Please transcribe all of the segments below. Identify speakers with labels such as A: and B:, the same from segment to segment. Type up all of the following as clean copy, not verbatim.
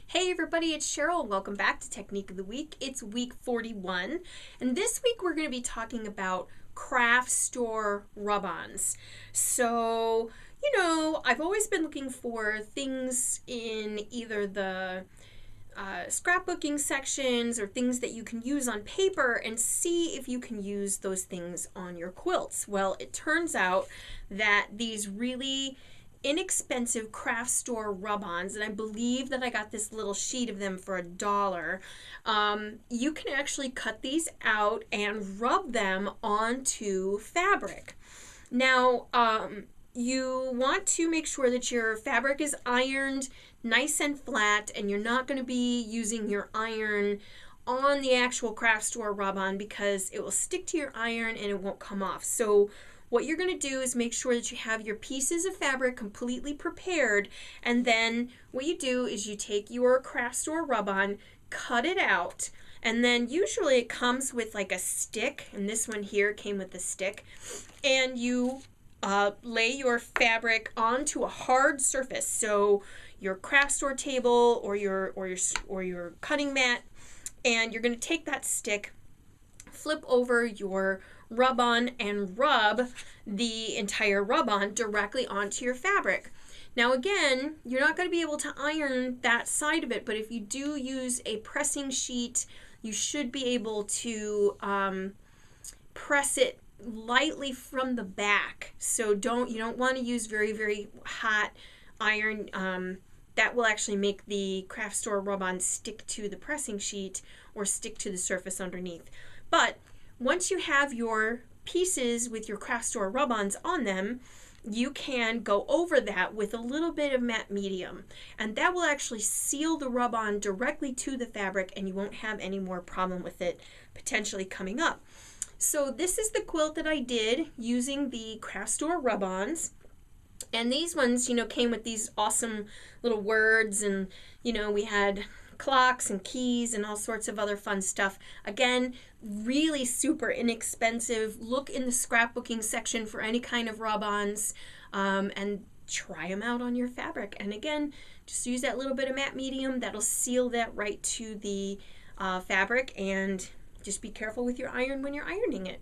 A: Hey everybody, it's Cheryl. Welcome back to Technique of the Week. It's week 41, and this week we're going to be talking about craft store rub-ons. So, I've always been looking for things in either the scrapbooking sections or things that you can use on paper and see if you can use those things on your quilts. Well, it turns out that these really inexpensive craft store rub-ons, and I believe that I got this little sheet of them for $1. You can actually cut these out and rub them onto fabric. Now, you want to make sure that your fabric is ironed nice and flat, and you're not going to be using your iron on the actual craft store rub-on because it will stick to your iron and it won't come off. So what you're going to do is make sure that you have your pieces of fabric completely prepared, and then what you do is you take your craft store rub-on, cut it out, and then usually it comes with like a stick, and this one here came with a stick, and you lay your fabric onto a hard surface, so your craft store table or your cutting mat, and you're going to take that stick, flip over your rub-on, and rub the entire rub-on directly onto your fabric. Now again, you're not going to be able to iron that side of it, but if you do use a pressing sheet, you should be able to press it lightly from the back. So you don't want to use very, very hot iron. That will actually make the craft store rub-on stick to the pressing sheet or stick to the surface underneath. But once you have your pieces with your craft store rub-ons on them, you can go over that with a little bit of matte medium, and that will actually seal the rub-on directly to the fabric, and you won't have any more problem with it potentially coming up. So this is the quilt that I did using the craft store rub-ons. And these ones, came with these awesome little words, and, we had clocks and keys and all sorts of other fun stuff. Again, really super inexpensive. Look in the scrapbooking section for any kind of rub-ons and try them out on your fabric. And again, just use that little bit of matte medium. That'll seal that right to the fabric, and just be careful with your iron when you're ironing it.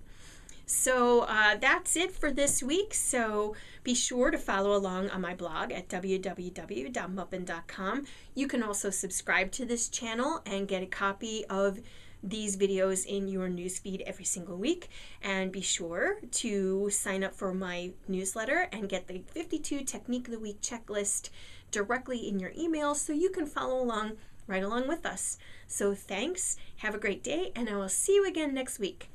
A: So that's it for this week. So be sure to follow along on my blog at www.muppin.com. You can also subscribe to this channel and get a copy of these videos in your newsfeed every single week. And be sure to sign up for my newsletter and get the 52 Technique of the Week checklist directly in your email so you can follow along right along with us. So thanks, have a great day, and I will see you again next week.